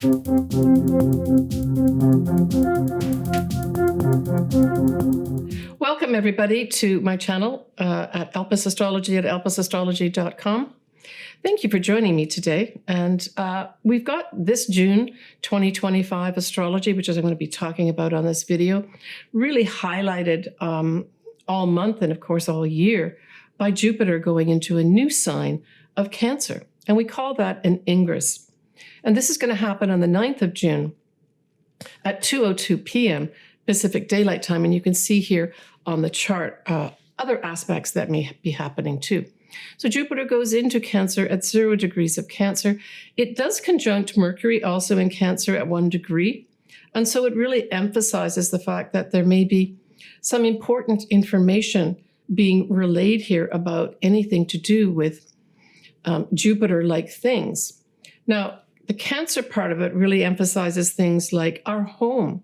Welcome, everybody, to my channel at Elpis Astrology at elpisastrology.com. Thank you for joining me today. And we've got this June 2025 astrology, which is I'm going to be talking about on this video, really highlighted all month and, of course, all year by Jupiter going into a new sign of Cancer. And we call that an ingress. And this is going to happen on the 9th of June at 2:02 p.m. Pacific Daylight Time. And you can see here on the chart other aspects that may be happening too. So Jupiter goes into Cancer at 0 degrees of Cancer. It does conjunct Mercury also in Cancer at 1 degree. And so it really emphasizes the fact that there may be some important information being relayed here about anything to do with Jupiter-like things. Now, the Cancer part of it really emphasizes things like our home,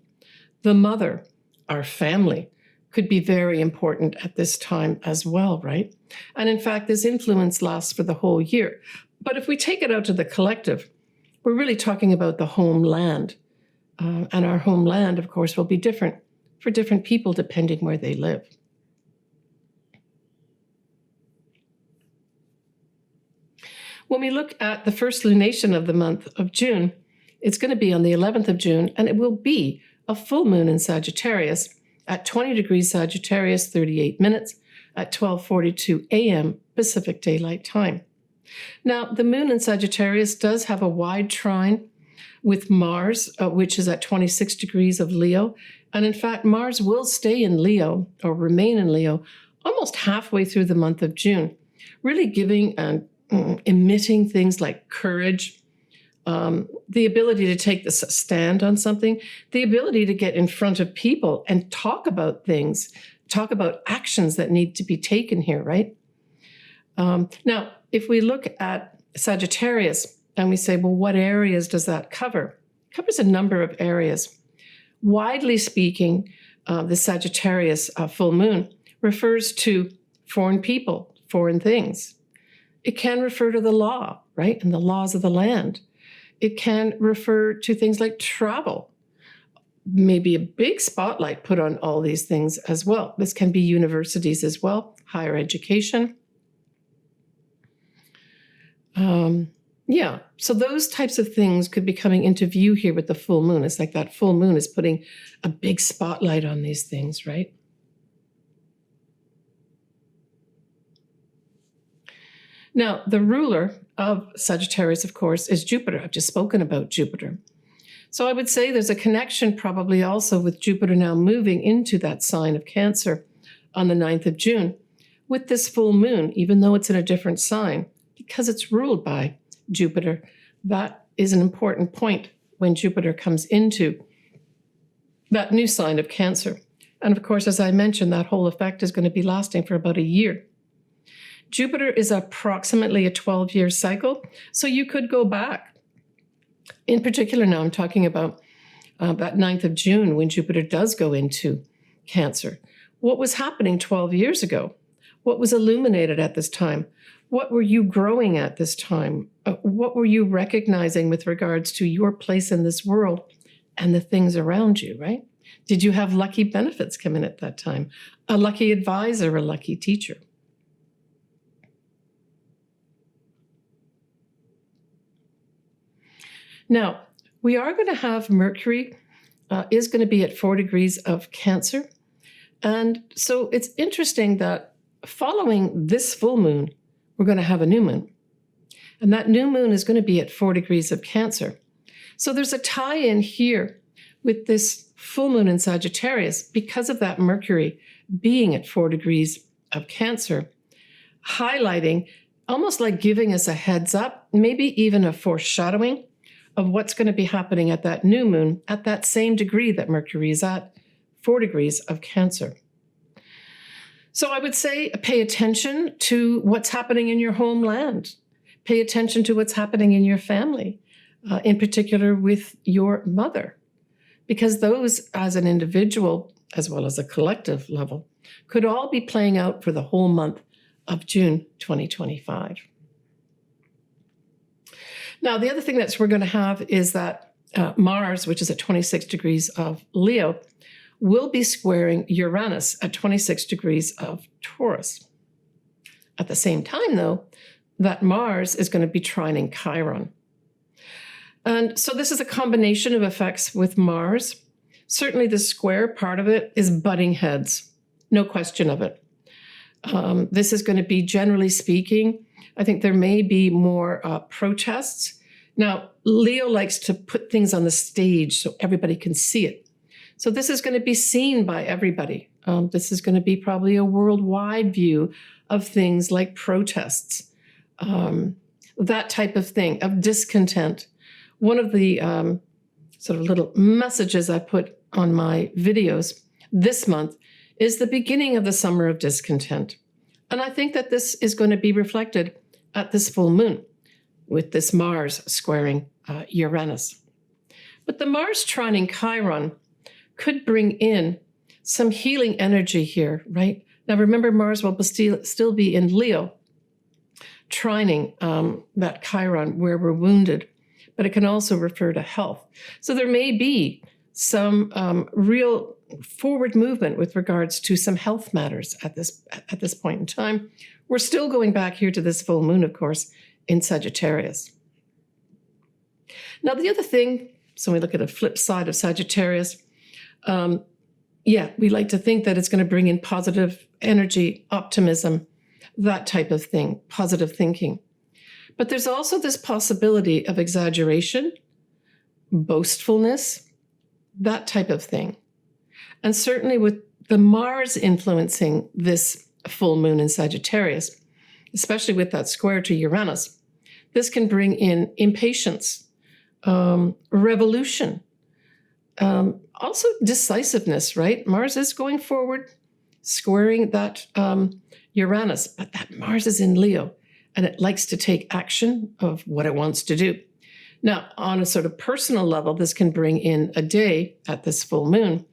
the mother, our family could be very important at this time as well, right? And in fact, this influence lasts for the whole year. But if we take it out to the collective, we're really talking about the homeland. And our homeland, of course, will be different for different people depending where they live. When we look at the first lunation of the month of June, it's going to be on the 11th of June, and it will be a full moon in Sagittarius at 20 degrees Sagittarius, 38 minutes, at 12:42 a.m. Pacific Daylight Time. Now, the moon in Sagittarius does have a wide trine with Mars, which is at 26 degrees of Leo. And in fact, Mars will stay in Leo or remain in Leo almost halfway through the month of June, really giving and emitting things like courage, the ability to take this stand on something, the ability to get in front of people and talk about things, talk about actions that need to be taken here, right? Now, if we look at Sagittarius and we say, well, what areas does that cover? It covers a number of areas. Widely speaking, the Sagittarius full moon refers to foreign people, foreign things. It can refer to the law, right, and the laws of the land. It can refer to things like travel, maybe a big spotlight put on all these things as well. This can be universities as well, higher education. So those types of things could be coming into view here with the full moon. It's like that full moon is putting a big spotlight on these things, right? Now, the ruler of Sagittarius, of course, is Jupiter. I've just spoken about Jupiter. So I would say there's a connection probably also with Jupiter now moving into that sign of Cancer on the 9th of June with this full moon, even though it's in a different sign, because it's ruled by Jupiter. That is an important point when Jupiter comes into that new sign of Cancer. And of course, as I mentioned, that whole effect is going to be lasting for about a year. Jupiter is approximately a 12-year cycle, so you could go back. In particular, now I'm talking about that 9th of June when Jupiter does go into Cancer. What was happening 12 years ago? What was illuminated at this time? What were you growing at this time? What were you recognizing with regards to your place in this world and the things around you, right? Did you have lucky benefits come in at that time? A lucky advisor, a lucky teacher? Now, we are going to have Mercury is going to be at 4 degrees of Cancer. And so it's interesting that following this full moon, we're going to have a new moon. And that new moon is going to be at 4 degrees of Cancer. So there's a tie-in here with this full moon in Sagittarius because of that Mercury being at 4 degrees of Cancer, highlighting, almost like giving us a heads up, maybe even a foreshadowing of what's going to be happening at that new moon at that same degree that Mercury is at, 4 degrees of Cancer. So I would say pay attention to what's happening in your homeland. Pay attention to what's happening in your family, in particular with your mother, because those as an individual, as well as a collective level, could all be playing out for the whole month of June 2025. Now, the other thing that we're going to have is that Mars, which is at 26 degrees of Leo, will be squaring Uranus at 26 degrees of Taurus. At the same time, though, that Mars is going to be trining Chiron. And so this is a combination of effects with Mars. Certainly the square part of it is butting heads, no question of it. This is going to be, generally speaking, I think there may be more protests. Now, Leo likes to put things on the stage so everybody can see it. So this is going to be seen by everybody. This is going to be probably a worldwide view of things like protests, that type of thing, of discontent. One of the sort of little messages I put on my videos this month is the beginning of the summer of discontent. And I think that this is going to be reflected at this full moon with this Mars squaring Uranus. But the Mars trining Chiron could bring in some healing energy here, right? Now remember, Mars will still be in Leo, trining that Chiron where we're wounded, but it can also refer to health. So there may be some real forward movement with regards to some health matters at this point in time. We're still going back here to this full moon, of course, in Sagittarius. Now, the other thing, so we look at a flip side of Sagittarius, we like to think that it's going to bring in positive energy, optimism, that type of thing, positive thinking. But there's also this possibility of exaggeration, boastfulness, that type of thing. And certainly with the Mars influencing this full moon in Sagittarius, especially with that square to Uranus, this can bring in impatience, revolution, also decisiveness, right? Mars is going forward, squaring that Uranus, but that Mars is in Leo, and it likes to take action of what it wants to do. Now, on a sort of personal level, this can bring in a day at this full moon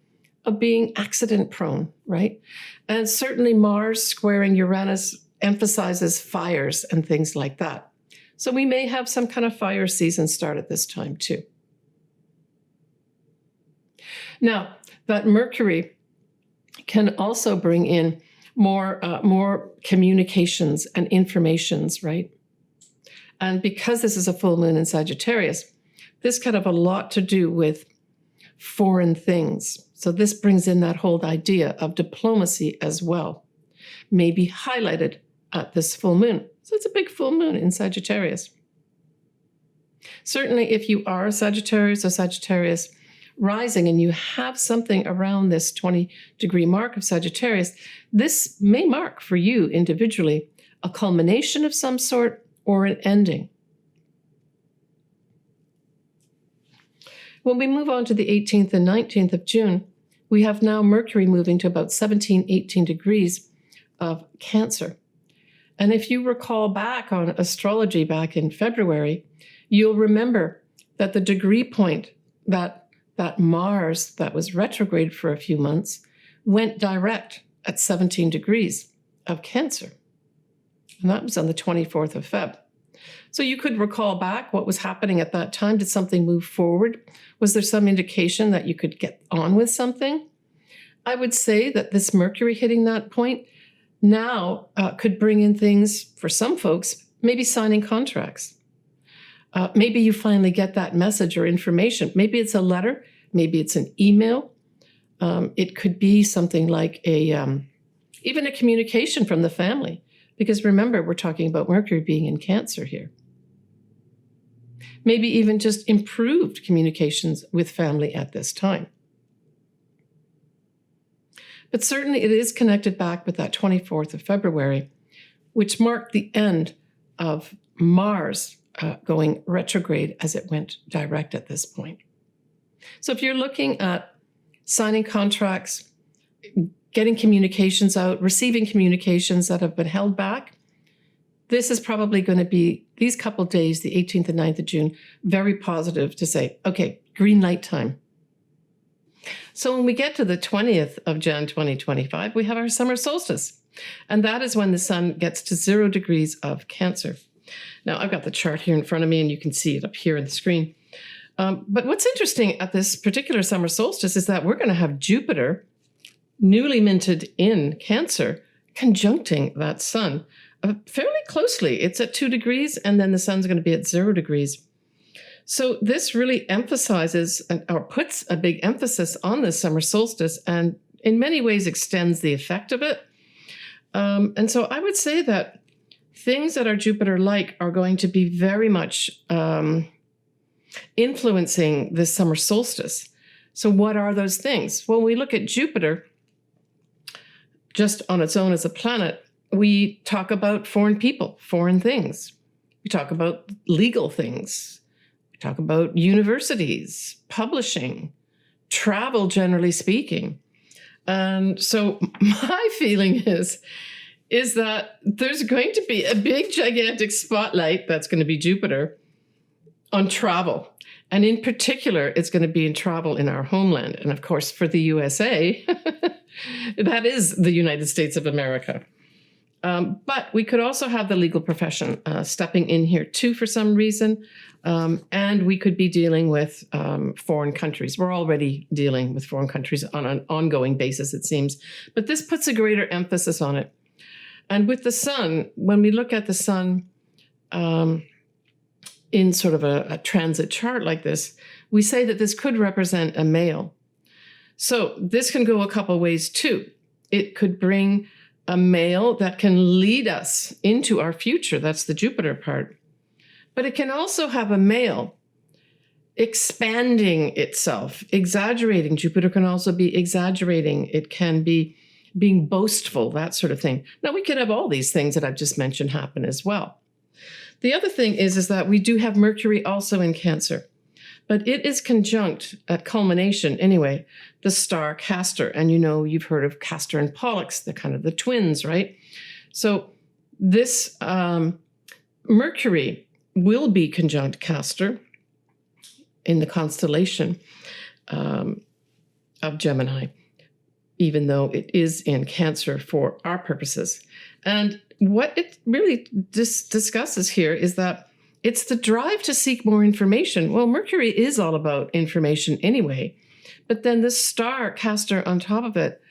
of being accident prone, right? And certainly Mars squaring Uranus emphasizes fires and things like that. So we may have some kind of fire season start at this time too. Now, that Mercury can also bring in more communications and informations, right? And because this is a full moon in Sagittarius, this can have a lot to do with foreign things. So this brings in that whole idea of diplomacy as well, maybe highlighted at this full moon. So it's a big full moon in Sagittarius. Certainly, if you are a Sagittarius or Sagittarius rising and you have something around this 20-degree mark of Sagittarius, this may mark for you individually a culmination of some sort or an ending. When we move on to the 18th and 19th of June, we have now Mercury moving to about 17, 18 degrees of Cancer. And if you recall back on astrology back in February, you'll remember that the degree point that Mars that was retrograde for a few months went direct at 17 degrees of Cancer. And that was on the 24th of Feb. So you could recall back what was happening at that time. Did something move forward? Was there some indication that you could get on with something? I would say that this Mercury hitting that point now could bring in things for some folks, maybe signing contracts. Maybe you finally get that message or information. Maybe it's a letter. Maybe it's an email. It could be something like even a communication from the family. Because remember, we're talking about Mercury being in Cancer here. Maybe even just improved communications with family at this time. But certainly it is connected back with that 24th of February, which marked the end of Mars going retrograde as it went direct at this point. So if you're looking at signing contracts, getting communications out, receiving communications that have been held back, this is probably going to be, these couple days, the 18th and 9th of June, very positive to say, okay, green light time. So when we get to the 20th of Jan 2025, we have our summer solstice. And that is when the sun gets to 0 degrees of Cancer. Now, I've got the chart here in front of me, and you can see it up here on the screen. But what's interesting at this particular summer solstice is that we're going to have Jupiter, newly minted in Cancer, conjuncting that sun fairly closely. It's at 2 degrees, and then the sun's going to be at 0 degrees. So this really emphasizes or puts a big emphasis on this summer solstice and in many ways extends the effect of it. And so I would say that things that are Jupiter-like are going to be very much influencing this summer solstice. So what are those things? When we look at Jupiter, just on its own as a planet, we talk about foreign people, foreign things. We talk about legal things. We talk about universities, publishing, travel, generally speaking. And so my feeling is that there's going to be a big, gigantic spotlight, that's going to be Jupiter, on travel. And in particular, it's going to be in travel in our homeland. And of course, for the USA, that is the United States of America. But we could also have the legal profession stepping in here too for some reason. And we could be dealing with foreign countries. We're already dealing with foreign countries on an ongoing basis, it seems. But this puts a greater emphasis on it. And with the sun, when we look at the sun in sort of a transit chart like this, we say that this could represent a male. So this can go a couple ways too. It could bring a male that can lead us into our future. That's the Jupiter part. But it can also have a male expanding itself, exaggerating. Jupiter can also be exaggerating. It can be being boastful, that sort of thing. Now, we could have all these things that I've just mentioned happen as well. The other thing is that we do have Mercury also in Cancer, but it is conjunct at culmination anyway, the star Castor. And you know, you've heard of Castor and Pollux, they're kind of the twins, right? So this Mercury will be conjunct Castor in the constellation of Gemini, even though it is in Cancer for our purposes. And what it really discusses here is that it's the drive to seek more information. Well, Mercury is all about information anyway, but then this star Castor on top of it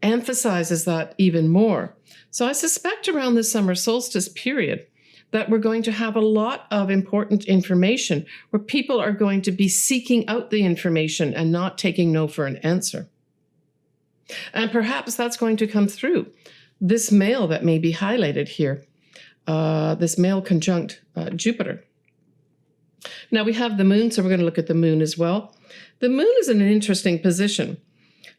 emphasizes that even more. So I suspect around the summer solstice period that we're going to have a lot of important information where people are going to be seeking out the information and not taking no for an answer. And perhaps that's going to come through this male that may be highlighted here, this male conjunct Jupiter. Now we have the moon, so we're going to look at the moon as well. The moon is in an interesting position.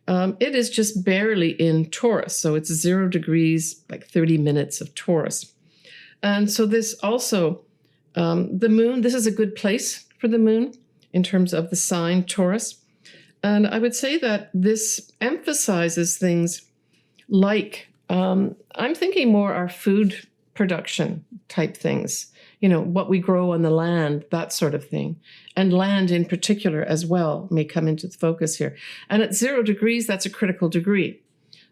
It is just barely in Taurus, so it's 0 degrees, like 30 minutes of Taurus. And so this also, the moon, this is a good place for the moon in terms of the sign Taurus. And I would say that this emphasizes things like, I'm thinking more our food production type things, you know, what we grow on the land, that sort of thing. And land in particular as well may come into the focus here. And at 0 degrees, that's a critical degree.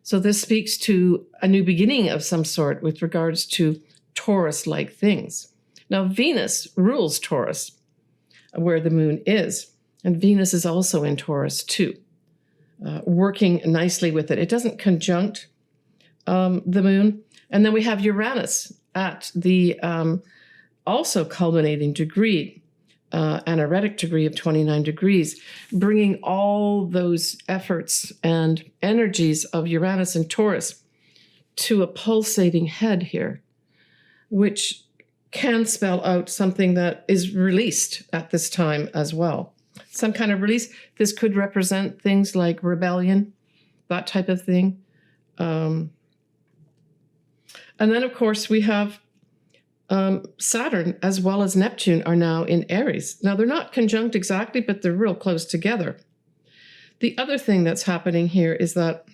So this speaks to a new beginning of some sort with regards to Taurus-like things. Now, Venus rules Taurus, where the moon is. And Venus is also in Taurus too, working nicely with it. It doesn't conjunct the moon. And then we have Uranus at the also culminating degree, anorectic degree of 29 degrees, bringing all those efforts and energies of Uranus and Taurus to a pulsating head here, which can spell out something that is released at this time as well. Some kind of release. This could represent things like rebellion, that type of thing. And then, of course, we have Saturn as well as Neptune are now in Aries. Now, they're not conjunct exactly, but they're real close together. The other thing that's happening here is that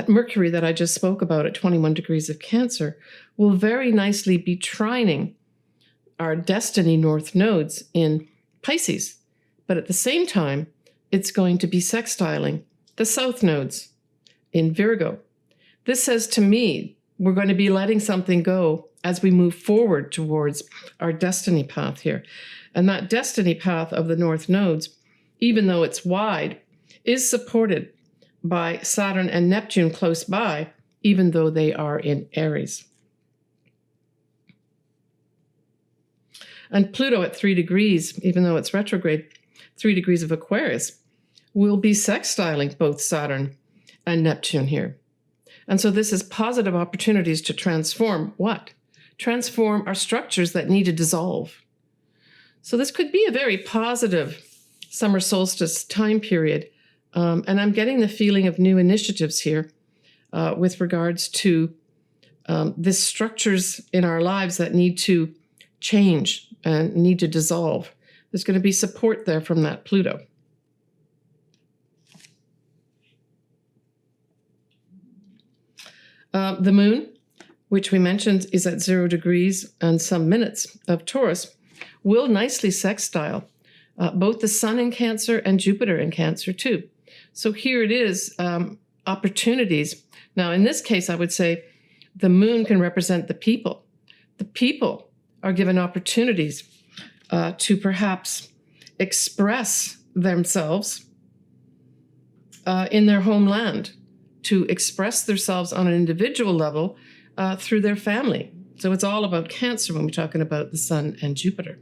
Mercury that I just spoke about at 21 degrees of Cancer will very nicely be trining our destiny north nodes in Pisces. But at the same time, it's going to be sextiling the south nodes in Virgo. This says to me, we're going to be letting something go as we move forward towards our destiny path here. And that destiny path of the north nodes, even though it's wide, is supported by Saturn and Neptune close by, even though they are in Aries. And Pluto at 3 degrees, even though it's retrograde, 3 degrees of Aquarius, will be sextiling both Saturn and Neptune here. And so this is positive opportunities to transform what? Transform our structures that need to dissolve. So this could be a very positive summer solstice time period. And I'm getting the feeling of new initiatives here with regards to the structures in our lives that need to change and need to dissolve. There's going to be support there from that Pluto. The moon, which we mentioned is at 0 degrees and some minutes of Taurus, will nicely sextile both the Sun in Cancer and Jupiter in Cancer too. So here it is, opportunities. Now, in this case, I would say the moon can represent the people. The people are given opportunities to perhaps express themselves in their homeland, to express themselves on an individual level through their family. So it's all about Cancer when we're talking about the Sun and Jupiter.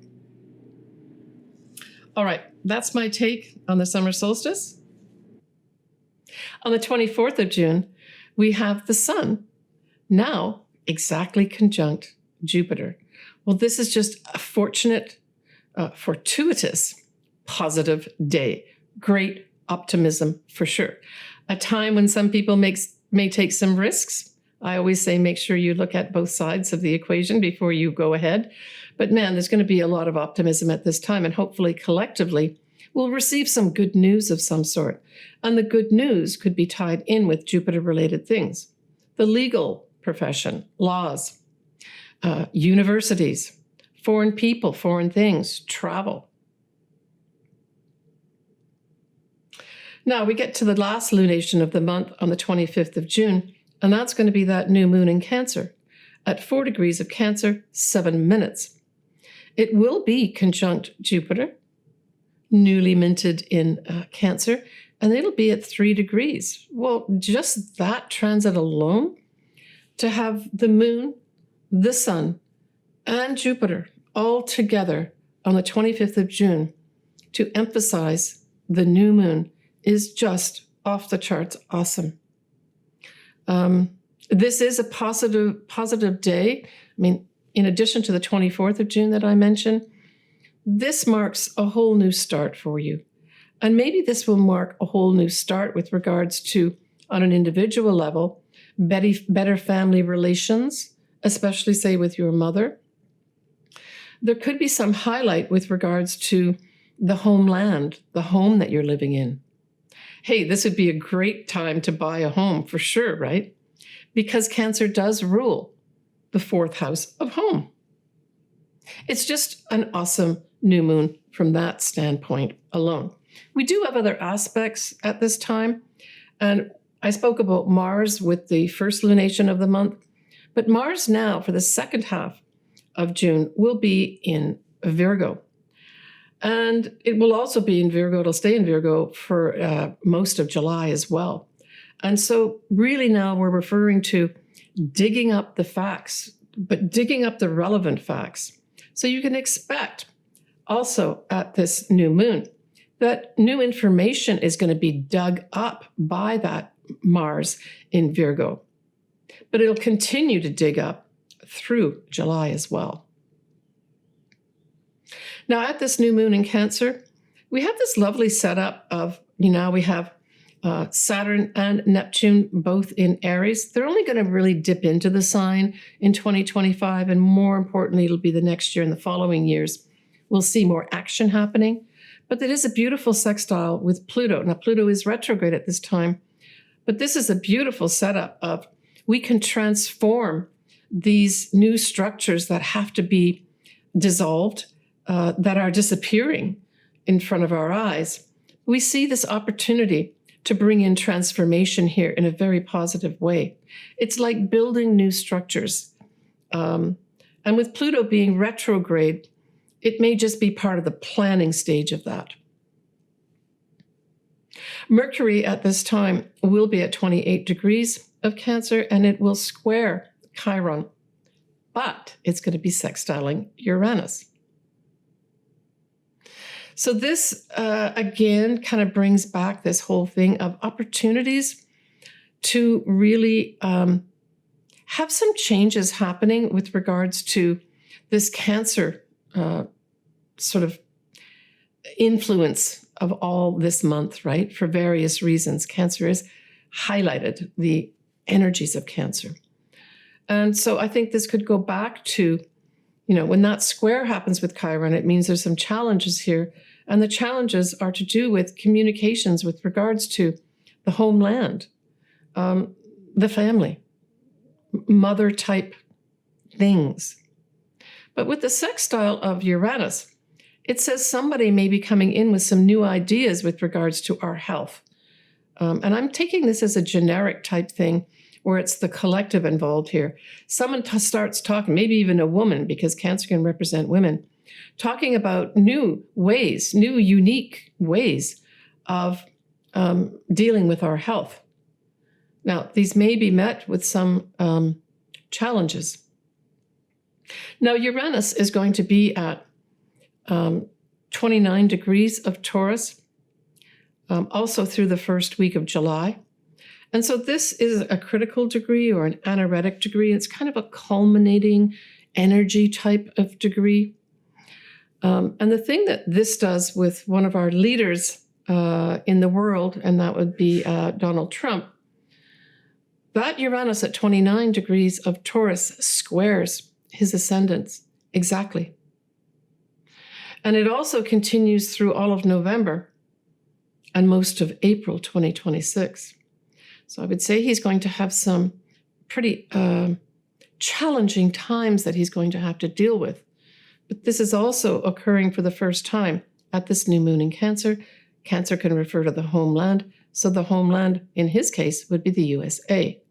All right, that's my take on the summer solstice. On the 24th of June, we have the Sun now exactly conjunct Jupiter. Well, this is just a fortunate, fortuitous, positive day. Great optimism for sure. A time when some people may take some risks. I always say make sure you look at both sides of the equation before you go ahead. But man, there's going to be a lot of optimism at this time, and hopefully collectively we'll receive some good news of some sort. And the good news could be tied in with Jupiter-related things. The legal profession, laws, universities, foreign people, foreign things, travel. Now we get to the last lunation of the month on the 25th of June, and that's going to be that new moon in Cancer at 4 degrees of Cancer, 7 minutes. It will be conjunct Jupiter, newly minted in Cancer, and it'll be at 3 degrees. Well, just that transit alone, to have the moon, the Sun, and Jupiter all together on the 25th of June to emphasize the new moon is just off the charts awesome. This is a positive day. I mean, in addition to the 24th of June that I mentioned, this marks a whole new start for you. And maybe this will mark a whole new start with regards to, on an individual level, better family relations, especially, say, with your mother. There could be some highlight with regards to the homeland, the home that you're living in. Hey, this would be a great time to buy a home for sure, right? Because Cancer does rule the 4th house of home. It's just an awesome new moon from that standpoint alone. We do have other aspects at this time, and I spoke about Mars with the first lunation of the month, but Mars now for the second half of June will be in Virgo. And it will also be in Virgo, it'll stay in Virgo for most of July as well. And so really now we're referring to digging up the facts, but digging up the relevant facts. So you can expect also at this new moon that new information is going to be dug up by that Mars in Virgo. But it'll continue to dig up through July as well. Now, at this new moon in Cancer, we have this lovely setup of, we have Saturn and Neptune both in Aries. They're only going to really dip into the sign in 2025, and more importantly, it'll be the next year and the following years. We'll see more action happening, but it is a beautiful sextile with Pluto. Now, Pluto is retrograde at this time, but this is a beautiful setup of we can transform these new structures that have to be dissolved, that are disappearing in front of our eyes. We see this opportunity to bring in transformation here in a very positive way. It's like building new structures. And with Pluto being retrograde it may just be part of the planning stage of that. Mercury at this time will be at 28 degrees of Cancer, and it will square Chiron, but it's going to be sextiling Uranus. So this, again, kind of brings back this whole thing of opportunities to really have some changes happening with regards to this Cancer sort of influence of all this month, right? For various reasons. Cancer has highlighted the energies of Cancer. And so I think this could go back to, when that square happens with Chiron, it means there's some challenges here. And the challenges are to do with communications with regards to the homeland, the family, mother type things. But with the sextile of Uranus, it says somebody may be coming in with some new ideas with regards to our health. And I'm taking this as a generic type thing where it's the collective involved here. Someone starts talking, maybe even a woman, because Cancer can represent women, talking about new ways, new unique ways of dealing with our health. Now, these may be met with some challenges. Now, Uranus is going to be at 29 degrees of Taurus, also through the first week of July. And so this is a critical degree or an anorectic degree. It's kind of a culminating energy type of degree. And the thing that this does with one of our leaders in the world, and that would be Donald Trump, that Uranus at 29 degrees of Taurus squares his ascendants exactly. And it also continues through all of November and most of April 2026. So I would say he's going to have some pretty challenging times that he's going to have to deal with. But this is also occurring for the first time at this new moon in Cancer. Cancer can refer to the homeland. So the homeland, in his case, would be the USA.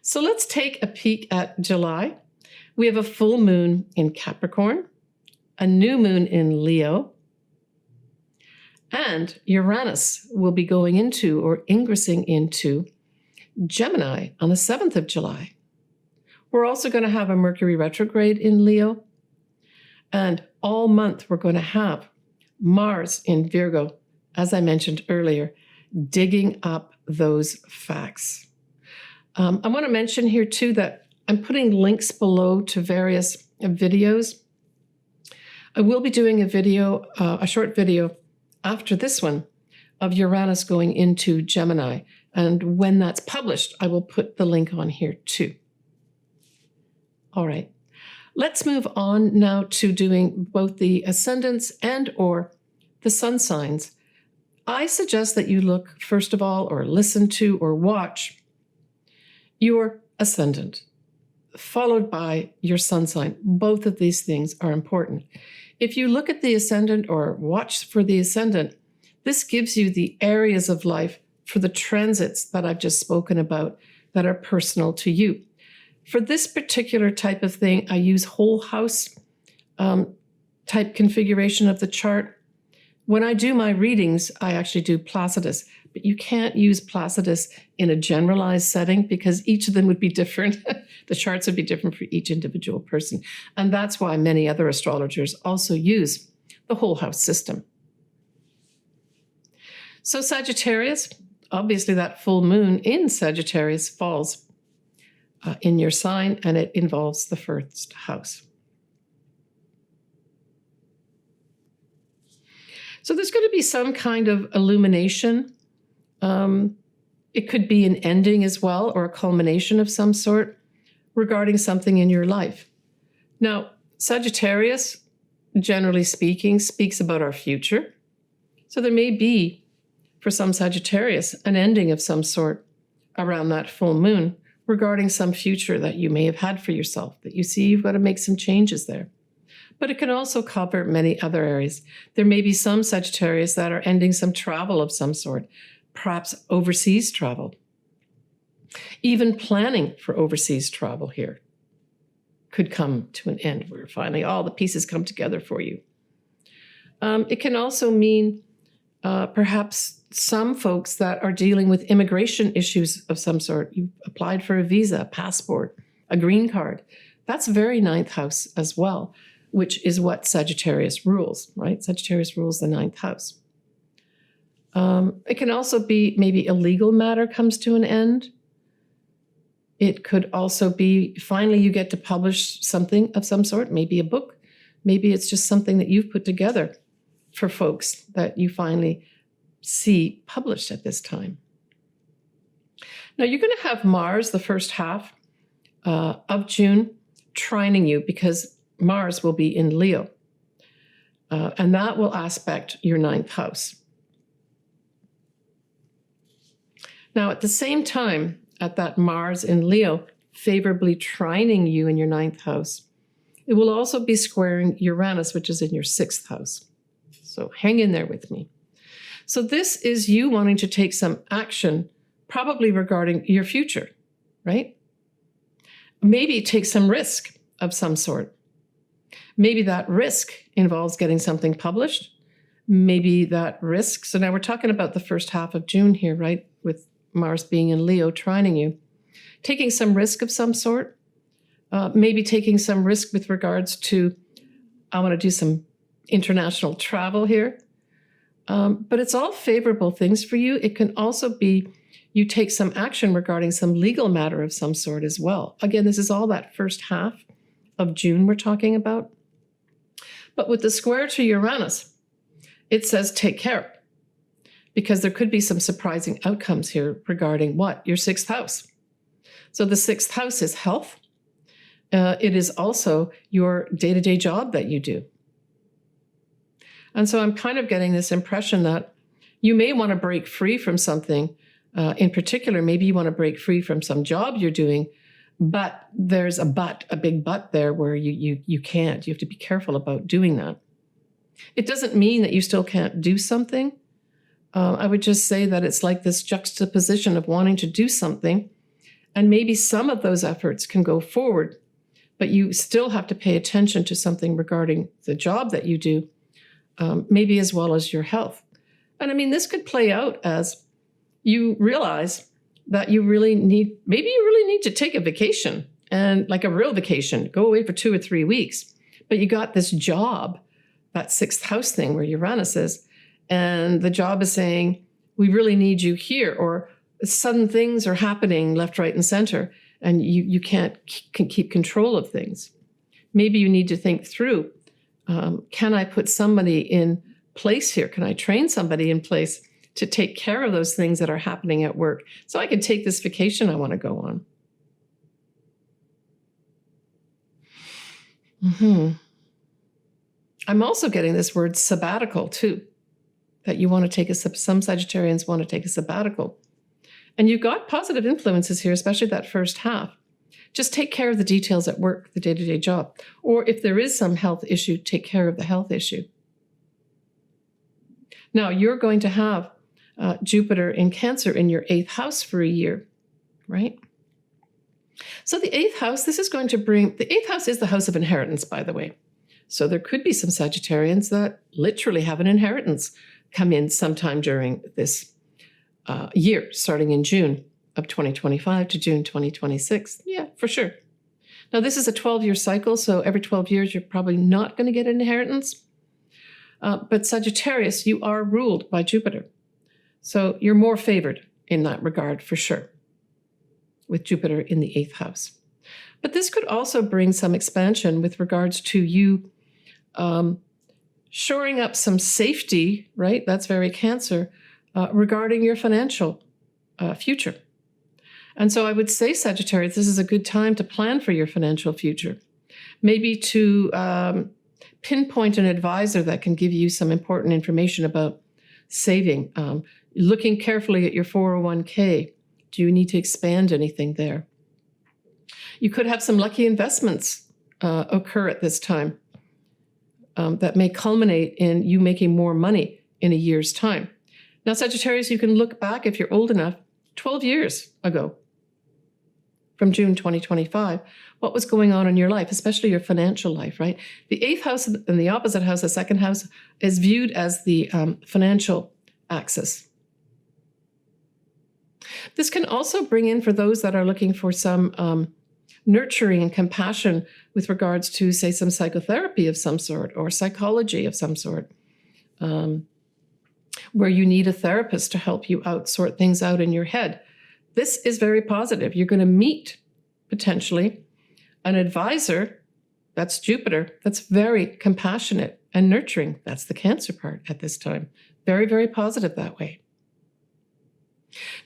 So let's take a peek at July. We have a full moon in Capricorn, a new moon in Leo, and Uranus will be going into or ingressing into Gemini on the 7th of July. We're also going to have a Mercury retrograde in Leo. And all month, we're going to have Mars in Virgo, as I mentioned earlier, digging up those facts. I want to mention here, too, that I'm putting links below to various videos. I will be doing a video, a short video after this one of Uranus going into Gemini. And when that's published, I will put the link on here, too. All right. Let's move on now to doing both the ascendants and or the sun signs. I suggest that you look, first of all, or listen to or watch your ascendant, followed by your sun sign. Both of these things are important. If you look at the ascendant or watch for the ascendant, this gives you the areas of life for the transits that I've just spoken about that are personal to you. For this particular type of thing, I use whole house type configuration of the chart. When I do my readings, I actually do Placidus, but you can't use Placidus in a generalized setting because each of them would be different. The charts would be different for each individual person. And that's why many other astrologers also use the whole house system. So Sagittarius, obviously that full moon in Sagittarius falls in your sign, and it involves the first house. So there's going to be some kind of illumination. It could be an ending as well, or a culmination of some sort regarding something in your life. Now, Sagittarius, generally speaking, speaks about our future. So there may be, for some Sagittarius, an ending of some sort around that full moon regarding some future that you may have had for yourself, that you see you've got to make some changes there. But it can also cover many other areas. There may be some Sagittarius that are ending some travel of some sort, perhaps overseas travel. Even planning for overseas travel here could come to an end, where finally all the pieces come together for you. It can also mean perhaps some folks that are dealing with immigration issues of some sort. You applied for a visa, a passport, a green card. That's very ninth house as well, which is what Sagittarius rules, right? Sagittarius rules the ninth house. It can also be maybe a legal matter comes to an end. It could also be finally you get to publish something of some sort, maybe a book. Maybe it's just something that you've put together for folks that you finally see published at this time. Now you're going to have Mars the first half of June trining you, because Mars will be in Leo. And that will aspect your ninth house. Now, at the same time, at that Mars in Leo favorably trining you in your ninth house, it will also be squaring Uranus, which is in your sixth house. So hang in there with me. So this is you wanting to take some action, probably regarding your future, right? Maybe take some risk of some sort. Maybe that risk involves getting something published. Maybe that risk, so now we're talking about the first half of June here, right? With Mars being in Leo, trining you. Taking some risk of some sort. Maybe taking some risk with regards to, I want to do some international travel here. But it's all favorable things for you. It can also be you take some action regarding some legal matter of some sort as well. Again, this is all that first half of June we're talking about. But with the square to Uranus, it says take care, because there could be some surprising outcomes here regarding what? Your sixth house. So the sixth house is health. It is also your day-to-day job that you do. And so I'm kind of getting this impression that you may want to break free from something. In particular, maybe you want to break free from some job you're doing, but there's a big but there where you can't. You have to be careful about doing that. It doesn't mean that you still can't do something. I would just say that it's like this juxtaposition of wanting to do something, and maybe some of those efforts can go forward, but you still have to pay attention to something regarding the job that you do, maybe as well as your health. And I mean, this could play out as you realize that you really need to take a vacation, and like a real vacation, go away for 2 or 3 weeks. But you got this job, that sixth house thing where Uranus is, and the job is saying, we really need you here, or sudden things are happening left, right, and center, and you can't keep control of things. Maybe you need to think through, can I put somebody in place here? Can I train somebody in place to take care of those things that are happening at work so I can take this vacation I want to go on? I'm also getting this word sabbatical too, that you want to take some Sagittarians want to take a sabbatical. And you've got positive influences here, especially that first half. Just take care of the details at work, the day-to-day job. Or if there is some health issue, take care of the health issue. Now, you're going to have Jupiter in Cancer in your 8th house for a year, right? So the 8th house, the 8th house is the house of inheritance, by the way. So there could be some Sagittarians that literally have an inheritance come in sometime during this year, starting in June of 2025 to June 2026. Yeah, for sure. Now, this is a 12-year cycle, so every 12 years, you're probably not going to get an inheritance. But Sagittarius, you are ruled by Jupiter. So you're more favored in that regard, for sure, with Jupiter in the 8th house. But this could also bring some expansion with regards to you shoring up some safety, right? That's very Cancer, regarding your financial future. And so I would say, Sagittarius, this is a good time to plan for your financial future. Maybe to pinpoint an advisor that can give you some important information about saving, looking carefully at your 401k. Do you need to expand anything there? You could have some lucky investments occur at this time that may culminate in you making more money in a year's time. Now, Sagittarius, you can look back, if you're old enough, 12 years ago. from June 2025, what was going on in your life, especially your financial life, right? The 8th house and the opposite house, the 2nd house, is viewed as the financial axis. This can also bring in, for those that are looking for some nurturing and compassion with regards to, say, some psychotherapy of some sort or psychology of some sort, where you need a therapist to help you sort things out in your head. This is very positive. You're going to meet, potentially, an advisor, that's Jupiter, that's very compassionate and nurturing. That's the Cancer part at this time. Very, very positive that way.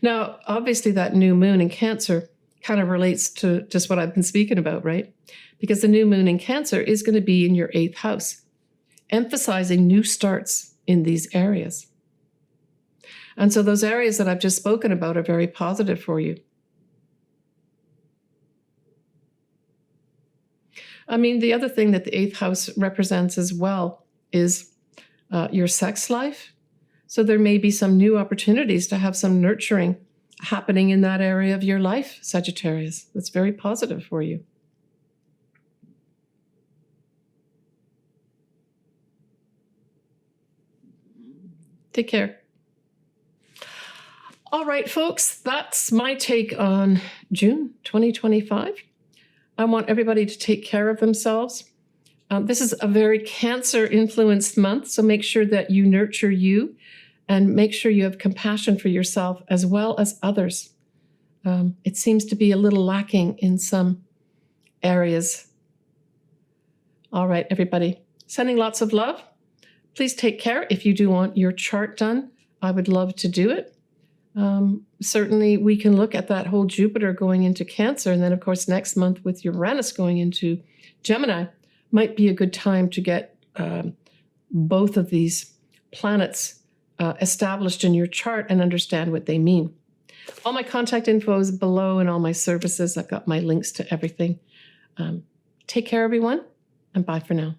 Now, obviously, that new moon in Cancer kind of relates to just what I've been speaking about, right? Because the new moon in Cancer is going to be in your 8th house, emphasizing new starts in these areas. And so those areas that I've just spoken about are very positive for you. I mean, the other thing that the 8th house represents as well is your sex life. So there may be some new opportunities to have some nurturing happening in that area of your life, Sagittarius. That's very positive for you. Take care. All right, folks, that's my take on June 2025. I want everybody to take care of themselves. This is a very Cancer-influenced month, so make sure that you nurture you and make sure you have compassion for yourself as well as others. It seems to be a little lacking in some areas. All right, everybody, sending lots of love. Please take care. If you do want your chart done, I would love to do it. Certainly, we can look at that whole Jupiter going into Cancer, and then, of course, next month with Uranus going into Gemini, might be a good time to get both of these planets established in your chart and understand what they mean. All my contact info is below and all my services. I've got my links to everything. Take care, everyone, and bye for now.